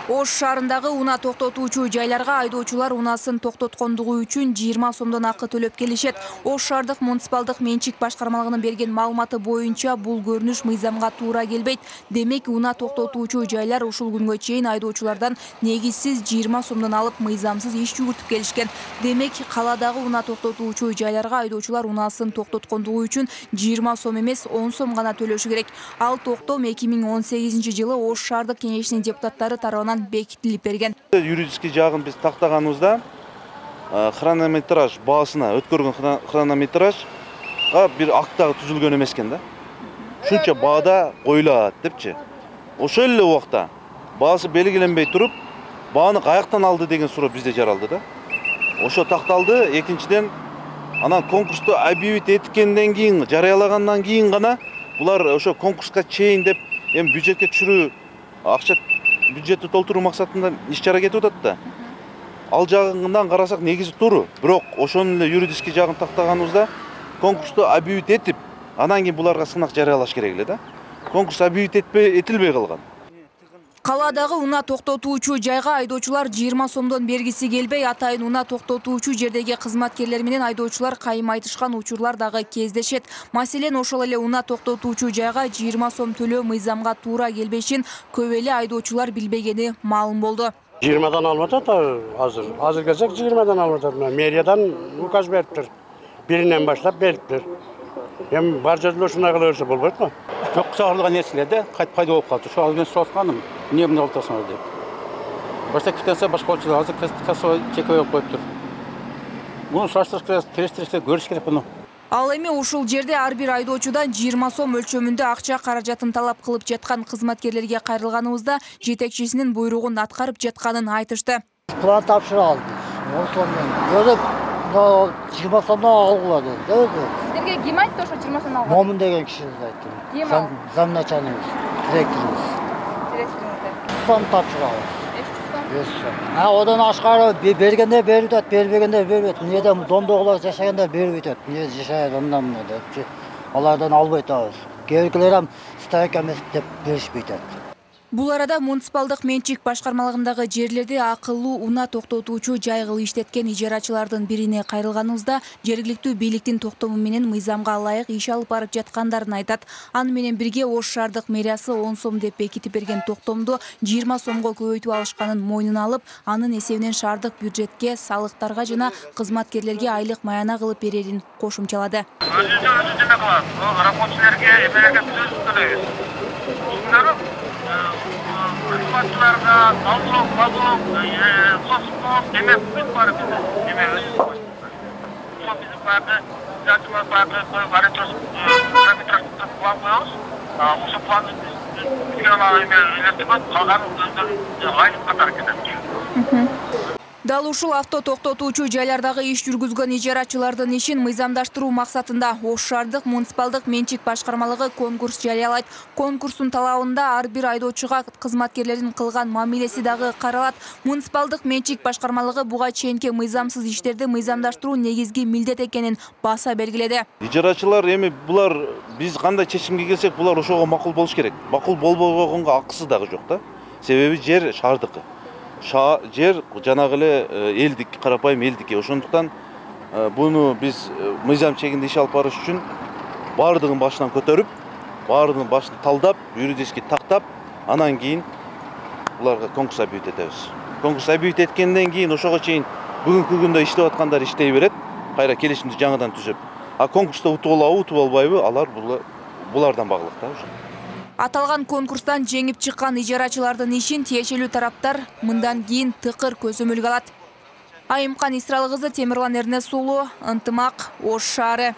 Ош шаарындагы унаа токтотуучу жайларга айдоочулар унасын токтоткондугу үчүн 20 сомдон акы төлөп келишет. Ош шаардык муниципалдык менчик башкармалыгынын берген маалыматы боюнча бул көрүнүш мыйзамга туура келбейт. Демек, унаа токтотуучу жайлар ушул күнгө чейин айдоочулардан негизсиз 20 сомдон алып мыйзамсыз иш жүгүртүп келишкен. Демек, каладагы унаа токтотуучу жайларга айдоочулар унаасын токтоткондугу үчүн 20 сом эмес 10 сом гана төлөшү керек. Ал токтом 2018-жылы Ош шаардык кеңешинин депутаттары тарабынан бекитилип берген. Юридический жагын биз тактаганыбызда хронометраж баасына өткөргөн хронометражга бир акт түзүлгөн эмес экен да. Ушунча баада коюлат депчи. Ошол эле убакта баасы белгиленбей туруп, бааны каяктан алды деген суроо бизде жаралды да. Ошо такталды. Экинчиден, анан конкурсту объявить эткенден кийин, жарыялагандан кийин гана булар ошо конкурска чейин деп эми бюджетке түшүрүү, акча бюджетти толтуруу максатында иш-чара кетип атат да. Ал жагынан карасак негизи туура. Бирок ошонун эле юридический жагын тактаганыбызда конкурсту объявить этип, анан кийин буларга сынак жарыялаш керек эле да. Конкурс объявить этилбей калган. Каладагы унаа токтотуучу жайга айдоочулар 20 сомдон бергиси келбей, атайын унаа токтотуучу жердеги кызматкерлер менен айдоочулар кайым айтышкан учурлар дагы кездешет. Маселен, ошол эле унаа токтотуучу жайга 20 сом төлөө мыйзамга туура келбешин көп эле айдоочулар билбегени маалым болду. 20-дан алып атат азыр келсек 20-дан алып атат. Мэриядан указ бериптир. Биринен баштап бериптир. Эми бар жерде ушундай кыла берсе болбойт го? Жок, чыгарылган нерселерде кайтып пайда болуп калды. Ошо мен суратканым, эмне мындай болуп атасыңар деп. Башта кетенсе башка болчу, азыр кассага чекой болуп коюптур. Муну сураштырыш керек, терештириште көрүш керек муну. Ал эми ушул жерде ар бир айдоочудан 20 сом өлчөмүндө акча каражатын талап кылып жаткан кызматкерлерге кайрылганыбызда жетекчисинин буйругун аткарып жатканын айтышты. План тапшыра алдык. 10 сомдон. Өзү 20 сомдон алгыла dedi. Өзү. Силерге ким айтты ошо 20 сом алганга? Момун деген кишиңиз айтты. Ким ал? Замначальник, директорубуз. Директоруңуз. Сом тапшырабыз. 500 сом. Одан ашкары бергенде берип атат, бербегенде бербейт. Эмнеде дондогулар жашаганда бербейт атат. Эмне жашайт андан эмне депчи. Алардан албайт атабыз. Кээбиркилер ham страйк эмес деп беришпейт атат. Бул арада муниципалдык менчик башкармалыгындагы жерлерде акылуу унаа токтотуучу жай кылып иштеткен ижарачылардын бирине кайрылганыбызда жергиликтүү бийликтин токтому менен мыйзамга ылайык иш алып барып жаткандарын айтат. Аны менен бирге Ош шаардык мэриясы 10 сом деп бекитип берген токтомду 20 сомго көбөйтүп алышканын мойнуна алып, анын эсебинен шаардык бюджетке, салыктарга жана кызматкерлерге айлык маяна кылып берерин кошумчалады. Өзү неме кылат, рабочийлерге эмелерге сөз төлөйбүз. Кызматчыларга талдоо, соцмон эме бүт бар бизде. Эме өзүбүз. Ошо биздин баягы жачылар баягы план коебуз. Ошо планды бизге эме элестетип, калган өздөрү айлык катары кетет. Дал ушул авто токтотуучу жайлардагы иш жүргүзгөн ижарачылардын ишин мыйзамдаштыруу максатында Ош шаардык муниципалдык менчик башкармалыгы конкурс жарыялайт. Конкурстун талабында ар бир айдоочуга кызматкерлердин кылган мамилеси дагы каралат. Муниципалдык менчик башкармалыгы буга чейинки мыйзамсыз иштерди мыйзамдаштыруу негизги милдет экенин баса белгиледи. Ижарачылар эми булар биз кандай чечимге келсек, булар ошого макул болуш керек. Макул болбогонго акысы дагы жок да. Себеби жер шаардыкы. Жер жанагы эле элдик, карапайым элдики. Ошондуктан буну биз мыйзам чегинде иш алып барыш үчүн баардыгын башынан көтөрүп, баардыгын башын талдап, юридически тактап, анан кийин буларга конкурс объявить этебиз. Конкурс объявить эткенден кийин ошого чейин бүгүнкү күндө иштеп аткандар иштей берет, кайра келишимди жаңыдан түзүп. А конкурста утуп алабы, утуп албайбы, алар булардан баглык да. Аталган конкурстан жеңип чыккан ижарачылардын ишин тиешелүү тараптар мындан кийин тыкыр көзөмөлгө алат. Айымкан Исралы кызы, Темирлан Эрнес уулу, Ынтымак, Ош шаары.